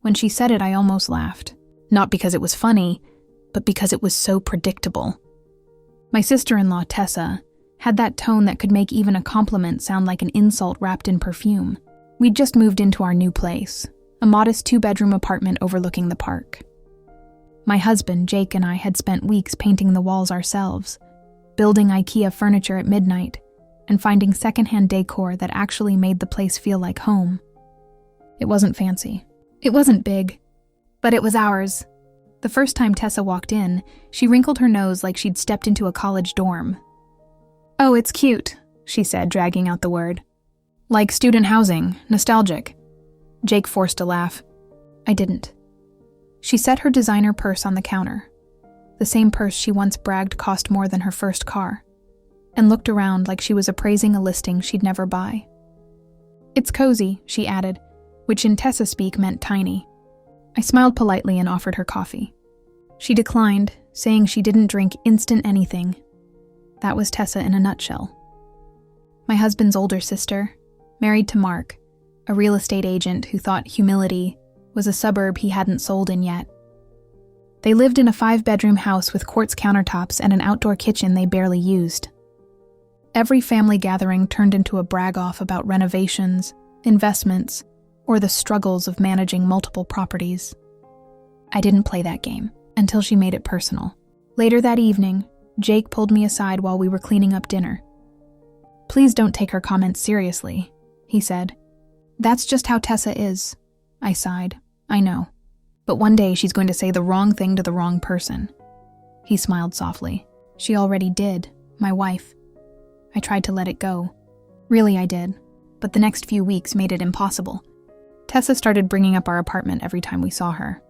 When she said it, I almost laughed. Not because it was funny, but because it was so predictable. My sister-in-law, Tessa, had that tone that could make even a compliment sound like an insult wrapped in perfume. We'd just moved into our new place, a modest 2-bedroom apartment overlooking the park. My husband, Jake, and I had spent weeks painting the walls ourselves, building IKEA furniture at midnight, and finding secondhand decor that actually made the place feel like home. It wasn't fancy. It wasn't big, but it was ours. The first time Tessa walked in, she wrinkled her nose like she'd stepped into a college dorm. "Oh, it's cute," she said, dragging out the word. "Like student housing, nostalgic." Jake forced a laugh. I didn't. She set her designer purse on the counter, the same purse she once bragged cost more than her first car, and looked around like she was appraising a listing she'd never buy. "It's cozy," she added, which in Tessa speak meant tiny. I smiled politely and offered her coffee. She declined, saying she didn't drink instant anything. That was Tessa in a nutshell. My husband's older sister, married to Mark, a real estate agent who thought humility was a suburb he hadn't sold in yet. They lived in a 5-bedroom house with quartz countertops and an outdoor kitchen they barely used. Every family gathering turned into a brag-off about renovations, investments, or the struggles of managing multiple properties. I didn't play that game until she made it personal. Later that evening, Jake pulled me aside while we were cleaning up dinner. "Please don't take her comments seriously," he said. "That's just how Tessa is." I sighed. "I know. But one day she's going to say the wrong thing to the wrong person." He smiled softly. "She already did, my wife." I tried to let it go. Really, I did. But the next few weeks made it impossible. Tessa started bringing up our apartment every time we saw her.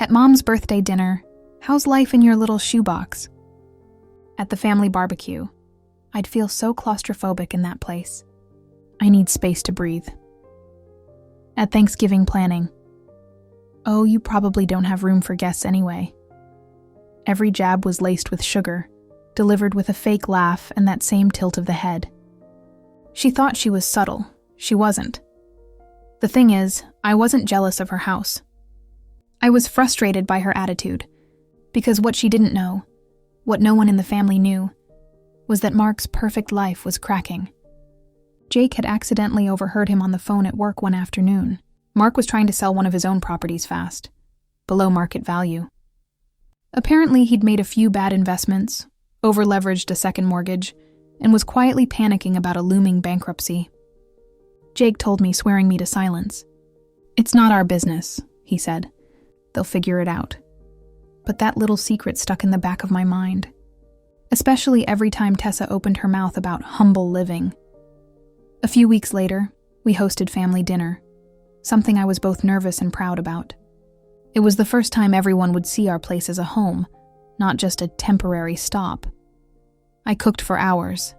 At Mom's birthday dinner, "How's life in your little shoebox?" At the family barbecue, I'd feel so claustrophobic in that place. I need space to breathe. At Thanksgiving planning, "Oh, you probably don't have room for guests anyway." Every jab was laced with sugar, delivered with a fake laugh and that same tilt of the head. She thought she was subtle. She wasn't. The thing is, I wasn't jealous of her house. I was frustrated by her attitude, because what she didn't know, what no one in the family knew, was that Mark's perfect life was cracking. Jake had accidentally overheard him on the phone at work one afternoon. Mark was trying to sell one of his own properties fast, below market value. Apparently, he'd made a few bad investments, over-leveraged a second mortgage, and was quietly panicking about a looming bankruptcy. Jake told me, swearing me to silence. "It's not our business," he said. "They'll figure it out." But that little secret stuck in the back of my mind, especially every time Tessa opened her mouth about humble living. A few weeks later, we hosted family dinner, something I was both nervous and proud about. It was the first time everyone would see our place as a home, not just a temporary stop. I cooked for hours.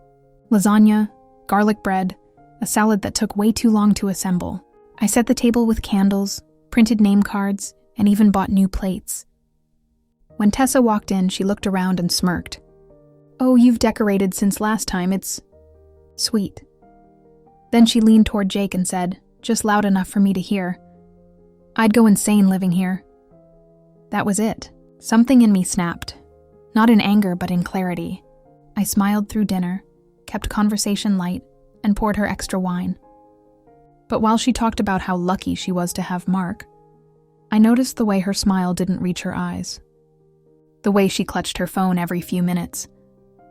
Lasagna, garlic bread, a salad that took way too long to assemble. I set the table with candles, printed name cards, and even bought new plates. When Tessa walked in, she looked around and smirked. "Oh, you've decorated since last time. It's sweet." Then she leaned toward Jake and said, just loud enough for me to hear, "I'd go insane living here." That was it. Something in me snapped. Not in anger, but in clarity. I smiled through dinner, kept conversation light, and poured her extra wine. But while she talked about how lucky she was to have Mark, I noticed the way her smile didn't reach her eyes. The way she clutched her phone every few minutes.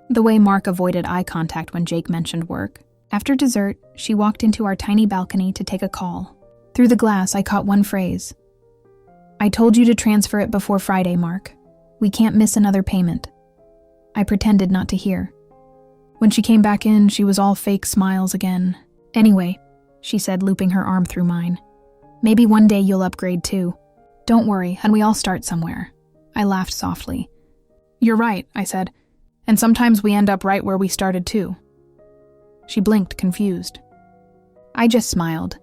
The way Mark avoided eye contact when Jake mentioned work. After dessert, she walked into our tiny balcony to take a call. Through the glass, I caught one phrase. "I told you to transfer it before Friday, Mark. We can't miss another payment." I pretended not to hear. When she came back in, she was all fake smiles again. "Anyway," she said, looping her arm through mine, "maybe one day you'll upgrade too. Don't worry, and we all start somewhere." I laughed softly. "You're right," I said, "and sometimes we end up right where we started too." She blinked, confused. I just smiled,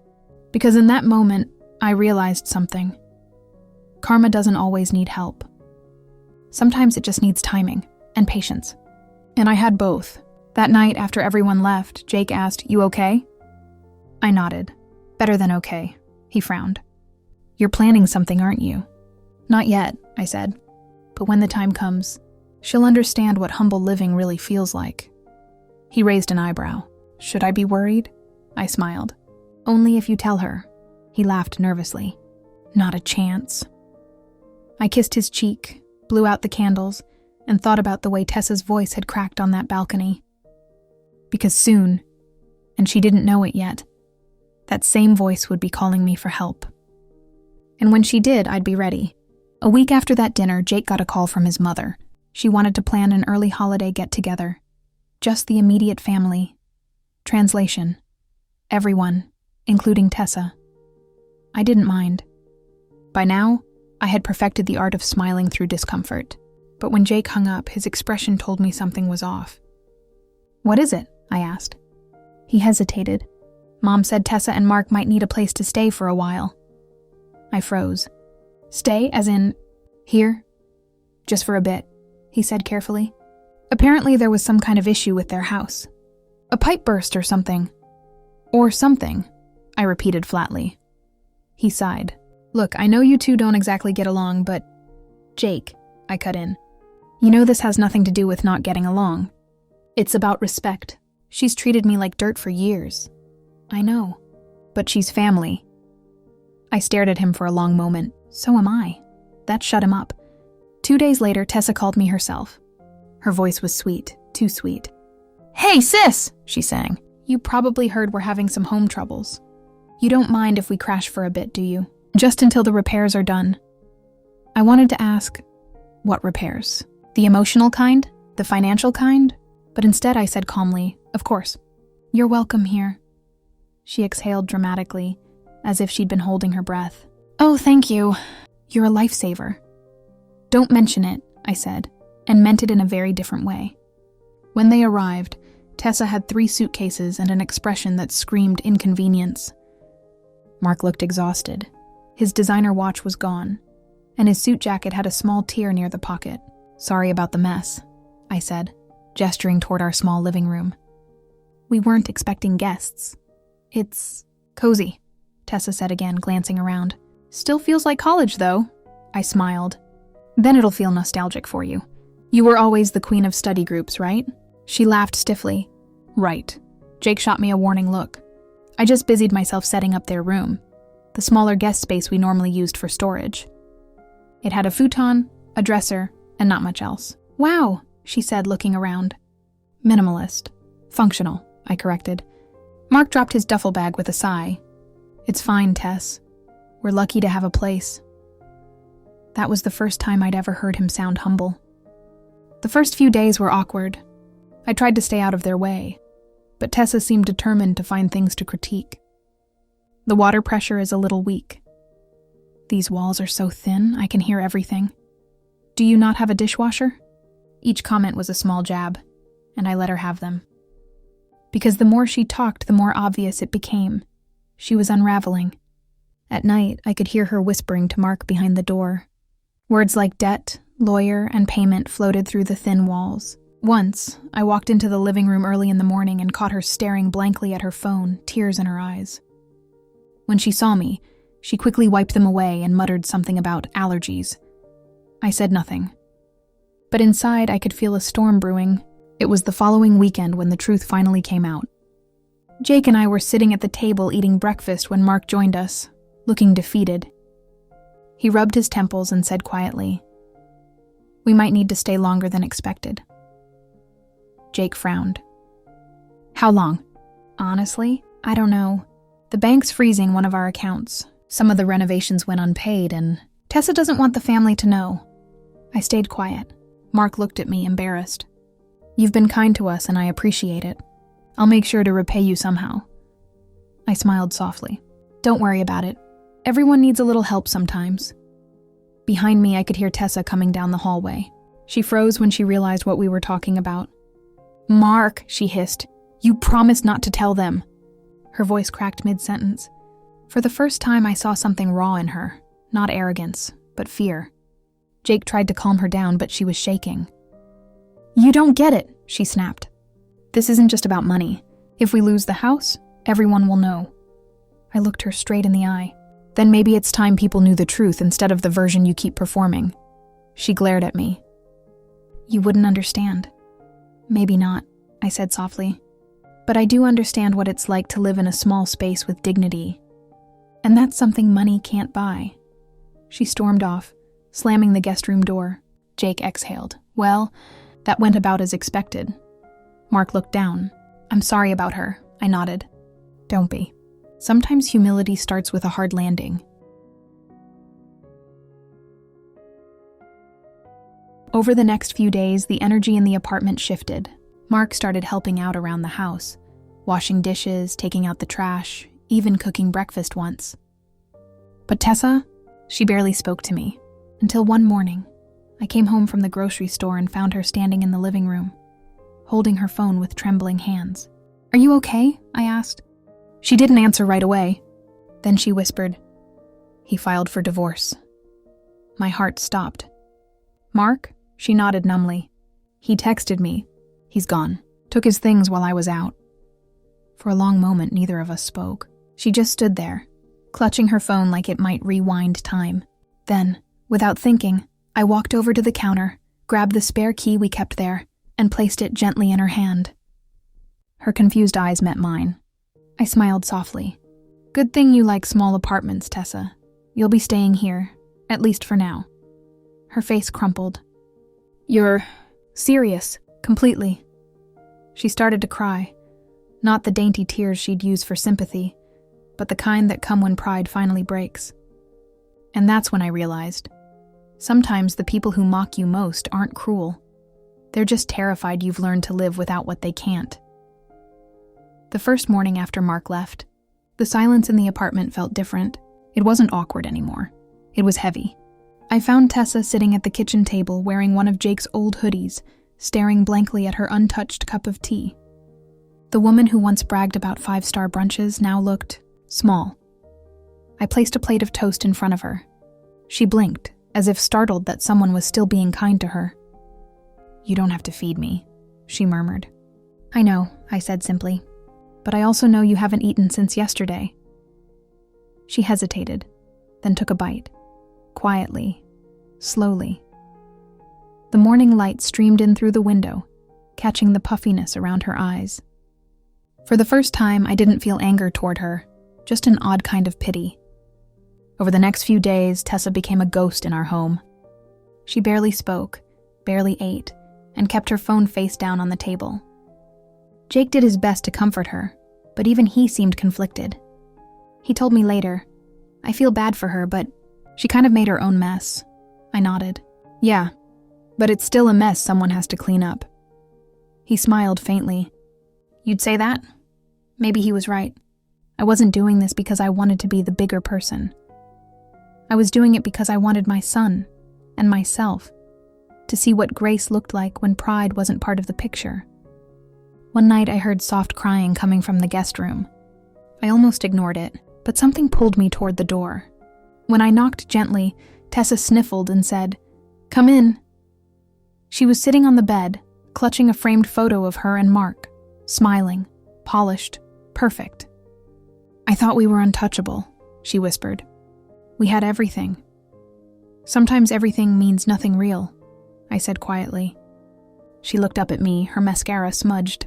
because in that moment, I realized something. Karma doesn't always need help. Sometimes it just needs timing and patience. And I had both. That night, after everyone left, Jake asked, "You okay?" I nodded. "Better than okay." He frowned. You're planning something, aren't you? Not yet, I said. But when the time comes, she'll understand what humble living really feels like. He raised an eyebrow. Should I be worried? I smiled. Only if you tell her. He laughed nervously. Not a chance. I kissed his cheek, blew out the candles, and thought about the way Tessa's voice had cracked on that balcony. Because soon, and she didn't know it yet, that same voice would be calling me for help. And when she did, I'd be ready. A week after that dinner, Jake got a call from his mother. She wanted to plan an early holiday get-together. Just the immediate family. Translation. Everyone, including Tessa. I didn't mind. By now, I had perfected the art of smiling through discomfort. But when Jake hung up, his expression told me something was off. What is it? I asked. He hesitated. Mom said Tessa and Mark might need a place to stay for a while. I froze. Stay, as in, here? Just for a bit, he said carefully. Apparently there was some kind of issue with their house. A pipe burst or something. Or something, I repeated flatly. He sighed. Look, I know you two don't exactly get along, but... Jake, I cut in. You know this has nothing to do with not getting along. It's about respect. She's treated me like dirt for years. I know. But she's family. I stared at him for a long moment. So am I. That shut him up. 2 days later, Tessa called me herself. Her voice was sweet, too sweet. Hey, sis, she sang. You probably heard we're having some home troubles. You don't mind if we crash for a bit, do you? Just until the repairs are done. I wanted to ask, what repairs? The emotional kind? The financial kind? But instead I said calmly, of course. You're welcome here. She exhaled dramatically, as if she'd been holding her breath. Oh, thank you. You're a lifesaver. Don't mention it, I said, and meant it in a very different way. When they arrived, Tessa had 3 suitcases and an expression that screamed inconvenience. Mark looked exhausted. His designer watch was gone, and his suit jacket had a small tear near the pocket. Sorry about the mess, I said, gesturing toward our small living room. We weren't expecting guests. It's cozy, Tessa said again, glancing around. Still feels like college, though, I smiled. Then it'll feel nostalgic for you. You were always the queen of study groups, right? She laughed stiffly. Right. Jake shot me a warning look. I just busied myself setting up their room, the smaller guest space we normally used for storage. It had a futon, a dresser, and not much else. Wow, she said, looking around. Minimalist. Functional, I corrected. Mark dropped his duffel bag with a sigh. It's fine, Tess. We're lucky to have a place. That was the first time I'd ever heard him sound humble. The first few days were awkward. I tried to stay out of their way, but Tessa seemed determined to find things to critique. The water pressure is a little weak. These walls are so thin, I can hear everything. Do you not have a dishwasher? Each comment was a small jab, and I let her have them. Because the more she talked, the more obvious it became. She was unraveling. At night, I could hear her whispering to Mark behind the door. Words like debt, lawyer, and payment floated through the thin walls. Once, I walked into the living room early in the morning and caught her staring blankly at her phone, tears in her eyes. When she saw me, she quickly wiped them away and muttered something about allergies. I said nothing. But inside, I could feel a storm brewing. It was the following weekend when the truth finally came out. Jake and I were sitting at the table eating breakfast when Mark joined us, looking defeated. He rubbed his temples and said quietly, "We might need to stay longer than expected." Jake frowned. How long? Honestly, I don't know. The bank's freezing one of our accounts. Some of the renovations went unpaid, and Tessa doesn't want the family to know. I stayed quiet. Mark looked at me, embarrassed. You've been kind to us, and I appreciate it. I'll make sure to repay you somehow. I smiled softly. Don't worry about it. Everyone needs a little help sometimes. Behind me, I could hear Tessa coming down the hallway. She froze when she realized what we were talking about. Mark, she hissed. You promised not to tell them. Her voice cracked mid-sentence. For the first time, I saw something raw in her. Not arrogance, but fear. Jake tried to calm her down, but she was shaking. You don't get it, she snapped. This isn't just about money. If we lose the house, everyone will know. I looked her straight in the eye. Then maybe it's time people knew the truth instead of the version you keep performing. She glared at me. You wouldn't understand. Maybe not, I said softly. But I do understand what it's like to live in a small space with dignity. And that's something money can't buy. She stormed off, slamming the guest room door. Jake exhaled. Well, that went about as expected. Mark looked down. I'm sorry about her, I nodded. Don't be. Sometimes humility starts with a hard landing. Over the next few days, the energy in the apartment shifted. Mark started helping out around the house, washing dishes, taking out the trash, even cooking breakfast once. But Tessa, she barely spoke to me, until one morning. I came home from the grocery store and found her standing in the living room, holding her phone with trembling hands. Are you okay? I asked. She didn't answer right away. Then she whispered, he filed for divorce. My heart stopped. Mark? She nodded numbly. He texted me. He's gone. Took his things while I was out. For a long moment, neither of us spoke. She just stood there, clutching her phone like it might rewind time. Then, without thinking, I walked over to the counter, grabbed the spare key we kept there, and placed it gently in her hand. Her confused eyes met mine. I smiled softly. Good thing you like small apartments, Tessa. You'll be staying here, at least for now. Her face crumpled. You're serious, completely. She started to cry, not the dainty tears she'd use for sympathy, but the kind that come when pride finally breaks. And that's when I realized, sometimes the people who mock you most aren't cruel. They're just terrified you've learned to live without what they can't. The first morning after Mark left, the silence in the apartment felt different. It wasn't awkward anymore. It was heavy. I found Tessa sitting at the kitchen table wearing one of Jake's old hoodies, staring blankly at her untouched cup of tea. The woman who once bragged about 5-star brunches now looked small. I placed a plate of toast in front of her. She blinked, as if startled that someone was still being kind to her. You don't have to feed me, she murmured. I know, I said simply. But I also know you haven't eaten since yesterday. She hesitated, then took a bite. Quietly, slowly. The morning light streamed in through the window, catching the puffiness around her eyes. For the first time, I didn't feel anger toward her, just an odd kind of pity. Over the next few days, Tessa became a ghost in our home. She barely spoke, barely ate, and kept her phone face down on the table. Jake did his best to comfort her, but even he seemed conflicted. He told me later, I feel bad for her, but she kind of made her own mess. I nodded. Yeah, but it's still a mess someone has to clean up. He smiled faintly. You'd say that? Maybe he was right. I wasn't doing this because I wanted to be the bigger person. I was doing it because I wanted my son, and myself, to see what grace looked like when pride wasn't part of the picture. One night I heard soft crying coming from the guest room. I almost ignored it, but something pulled me toward the door. When I knocked gently, Tessa sniffled and said, Come in. She was sitting on the bed, clutching a framed photo of her and Mark, smiling, polished, perfect. I thought we were untouchable, she whispered. We had everything. Sometimes everything means nothing real, I said quietly. She looked up at me, her mascara smudged.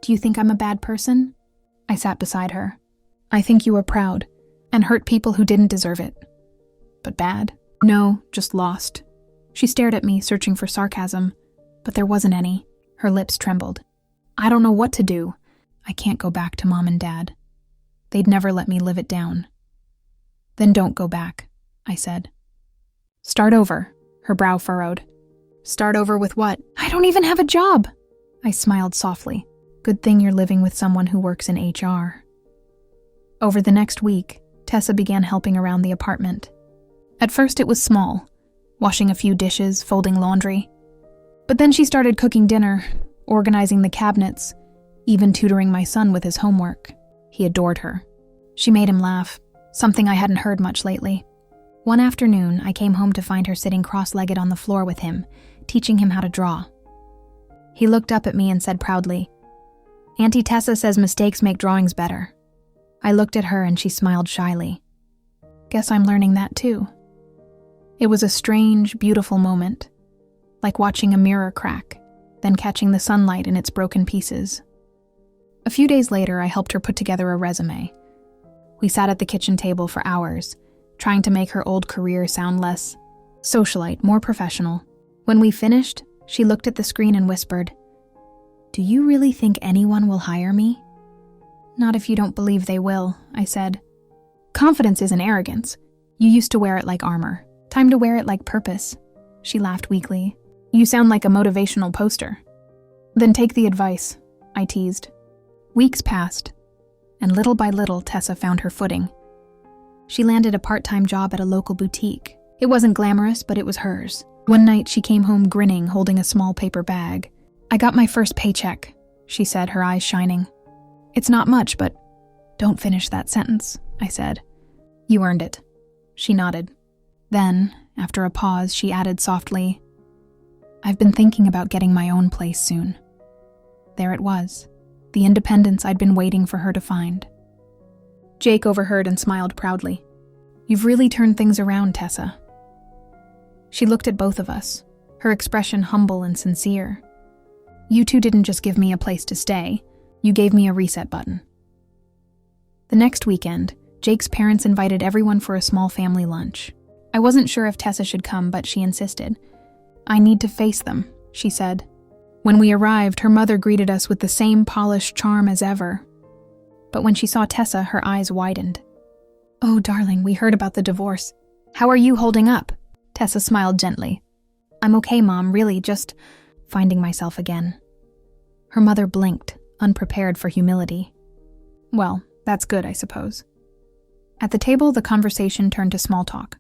Do you think I'm a bad person? I sat beside her. I think you were proud and hurt people who didn't deserve it. But bad? No, just lost. She stared at me, searching for sarcasm, but there wasn't any. Her lips trembled. I don't know what to do. I can't go back to Mom and Dad. They'd never let me live it down. Then don't go back, I said. Start over, her brow furrowed. Start over with what? I don't even have a job. I smiled softly. Good thing you're living with someone who works in HR. Over the next week, Tessa began helping around the apartment. At first it was small, washing a few dishes, folding laundry. But then she started cooking dinner, organizing the cabinets, even tutoring my son with his homework. He adored her. She made him laugh, something I hadn't heard much lately. One afternoon, I came home to find her sitting cross-legged on the floor with him, teaching him how to draw. He looked up at me and said proudly, Auntie Tessa says mistakes make drawings better. I looked at her and she smiled shyly. Guess I'm learning that too. It was a strange, beautiful moment, like watching a mirror crack, then catching the sunlight in its broken pieces. A few days later, I helped her put together a resume. We sat at the kitchen table for hours, trying to make her old career sound less socialite, more professional. When we finished, she looked at the screen and whispered, "Do you really think anyone will hire me?" "Not if you don't believe they will," I said. "Confidence isn't arrogance. You used to wear it like armor. Time to wear it like purpose." She laughed weakly. "You sound like a motivational poster." "Then take the advice," I teased. Weeks passed, and little by little Tessa found her footing. She landed a part-time job at a local boutique. It wasn't glamorous, but it was hers. One night she came home grinning, holding a small paper bag. "I got my first paycheck," she said, her eyes shining. "It's not much, but..." "Don't finish that sentence," I said. "You earned it." She nodded. Then, after a pause, she added softly, "I've been thinking about getting my own place soon." There it was, the independence I'd been waiting for her to find. Jake overheard and smiled proudly. "You've really turned things around, Tessa." She looked at both of us, her expression humble and sincere. "You two didn't just give me a place to stay, you gave me a reset button." The next weekend, Jake's parents invited everyone for a small family lunch. I wasn't sure if Tessa should come, but she insisted. "I need to face them," she said. When we arrived, her mother greeted us with the same polished charm as ever. But when she saw Tessa, her eyes widened. "Oh, darling, we heard about the divorce. How are you holding up?" Tessa smiled gently. "I'm okay, Mom, really, just finding myself again." Her mother blinked, unprepared for humility. "Well, that's good, I suppose." At the table, the conversation turned to small talk.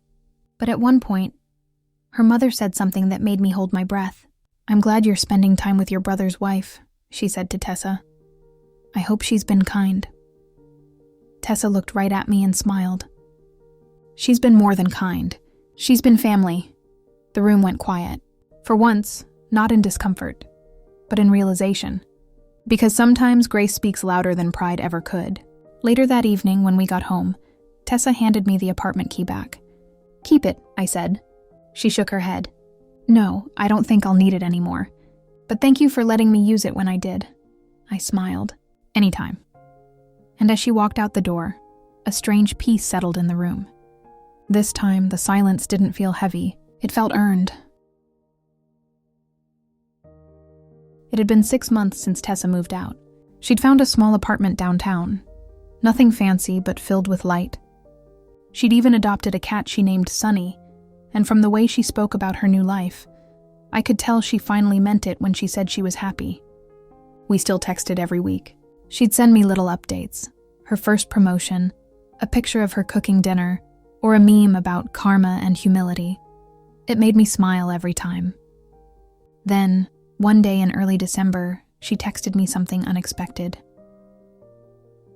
But at one point, her mother said something that made me hold my breath. "I'm glad you're spending time with your brother's wife," she said to Tessa. "I hope she's been kind." Tessa looked right at me and smiled. "She's been more than kind. She's been family." The room went quiet. For once, not in discomfort, but in realization. Because sometimes grace speaks louder than pride ever could. Later that evening, when we got home, Tessa handed me the apartment key back. "Keep it," I said. She shook her head. "No, I don't think I'll need it anymore. But thank you for letting me use it when I did." I smiled. "Anytime." And as she walked out the door, a strange peace settled in the room. This time, the silence didn't feel heavy. It felt earned. It had been 6 months since Tessa moved out. She'd found a small apartment downtown. Nothing fancy, but filled with light. She'd even adopted a cat she named Sunny, and from the way she spoke about her new life, I could tell she finally meant it when she said she was happy. We still texted every week. She'd send me little updates, her first promotion, a picture of her cooking dinner, or a meme about karma and humility. It made me smile every time. Then, one day in early December, she texted me something unexpected.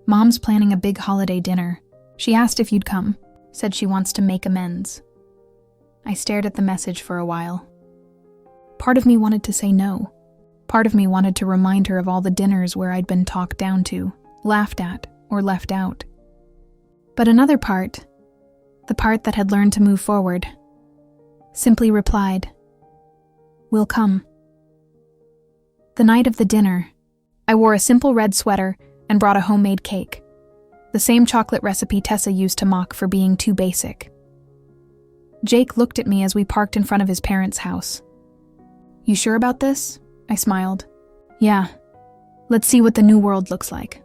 "Mom's planning a big holiday dinner. She asked if you'd come, said she wants to make amends." I stared at the message for a while. Part of me wanted to say no. Part of me wanted to remind her of all the dinners where I'd been talked down to, laughed at, or left out. But another part, the part that had learned to move forward, simply replied, "We'll come." The night of the dinner, I wore a simple red sweater and brought a homemade cake, the same chocolate recipe Tessa used to mock for being too basic. Jake looked at me as we parked in front of his parents' house. "You sure about this?" I smiled. "Yeah. Let's see what the new world looks like."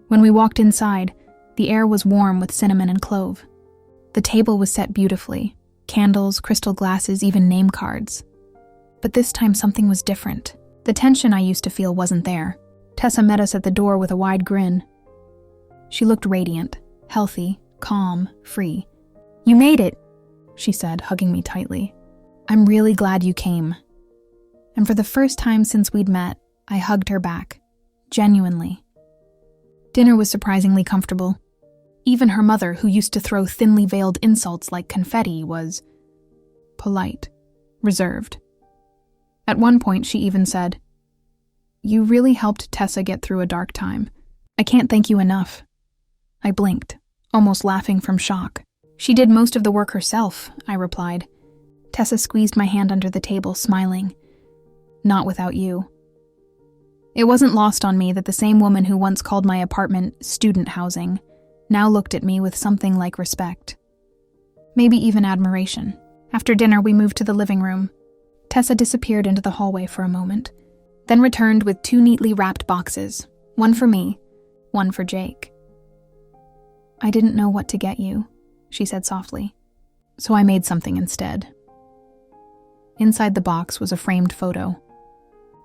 When we walked inside, the air was warm with cinnamon and clove. The table was set beautifully, candles, crystal glasses, even name cards. But this time something was different. The tension I used to feel wasn't there. Tessa met us at the door with a wide grin. She looked radiant, healthy, calm, free. "You made it," she said, hugging me tightly. "I'm really glad you came." And for the first time since we'd met, I hugged her back, genuinely. Dinner was surprisingly comfortable. Even her mother, who used to throw thinly veiled insults like confetti, was polite, reserved. At one point, she even said, "You really helped Tessa get through a dark time. I can't thank you enough." I blinked, almost laughing from shock. She did most of the work herself, I replied. Tessa squeezed my hand under the table, smiling. Not without you. It wasn't lost on me that the same woman who once called my apartment student housing now looked at me with something like respect. Maybe even admiration. After dinner, we moved to the living room. Tessa disappeared into the hallway for a moment, then returned with 2 neatly wrapped boxes, one for me, one for Jake. I didn't know what to get you, she said softly, so I made something instead. Inside the box was a framed photo.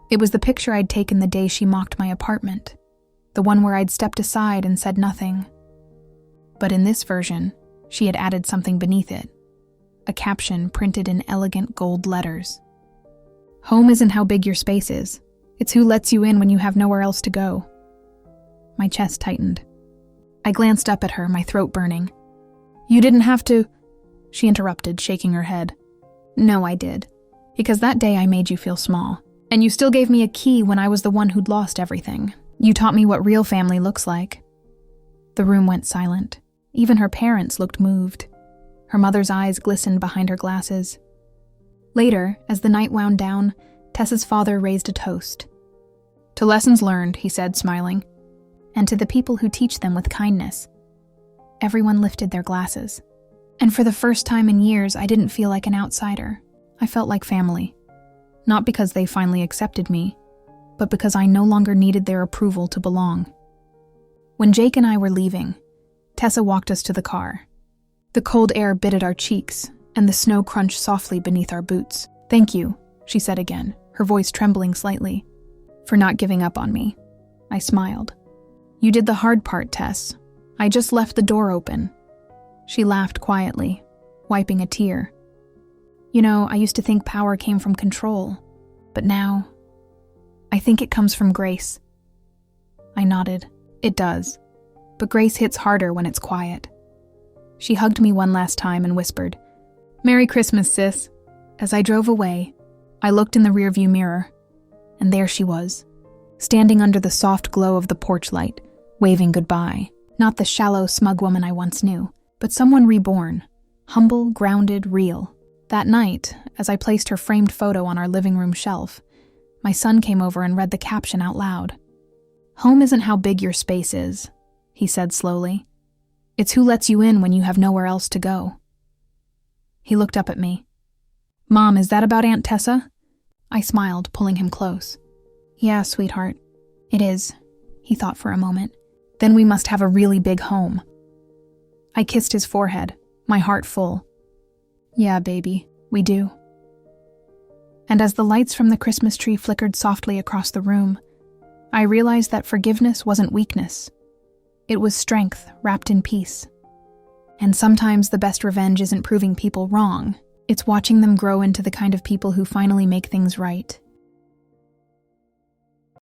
It was the picture I'd taken the day she mocked my apartment, the one where I'd stepped aside and said nothing. But in this version, she had added something beneath it, a caption printed in elegant gold letters. Home isn't how big your space is. It's who lets you in when you have nowhere else to go. My chest tightened. I glanced up at her, my throat burning. You didn't have to... She interrupted, shaking her head. No, I did. Because that day I made you feel small. And you still gave me a key when I was the one who'd lost everything. You taught me what real family looks like. The room went silent. Even her parents looked moved. Her mother's eyes glistened behind her glasses. Later, as the night wound down, Tessa's father raised a toast. To lessons learned, he said, smiling, and to the people who teach them with kindness. Everyone lifted their glasses. And for the first time in years, I didn't feel like an outsider. I felt like family. Not because they finally accepted me, but because I no longer needed their approval to belong. When Jake and I were leaving, Tessa walked us to the car. The cold air bit at our cheeks, and the snow crunched softly beneath our boots. Thank you, she said again, her voice trembling slightly, for not giving up on me. I smiled. You did the hard part, Tess. I just left the door open. She laughed quietly, wiping a tear. You know, I used to think power came from control, but now, I think it comes from grace. I nodded. It does, but grace hits harder when it's quiet. She hugged me one last time and whispered, Merry Christmas, sis. As I drove away, I looked in the rearview mirror, and there she was, standing under the soft glow of the porch light, waving goodbye. Not the shallow, smug woman I once knew, but someone reborn, humble, grounded, real. That night, as I placed her framed photo on our living room shelf, my son came over and read the caption out loud. Home isn't how big your space is, he said slowly. It's who lets you in when you have nowhere else to go. He looked up at me. Mom, is that about Aunt Tessa? I smiled, pulling him close. Yeah, sweetheart. It is, he thought for a moment. Then we must have a really big home. I kissed his forehead, my heart full. Yeah, baby, we do. And as the lights from the Christmas tree flickered softly across the room, I realized that forgiveness wasn't weakness. It was strength wrapped in peace. And sometimes the best revenge isn't proving people wrong. It's watching them grow into the kind of people who finally make things right,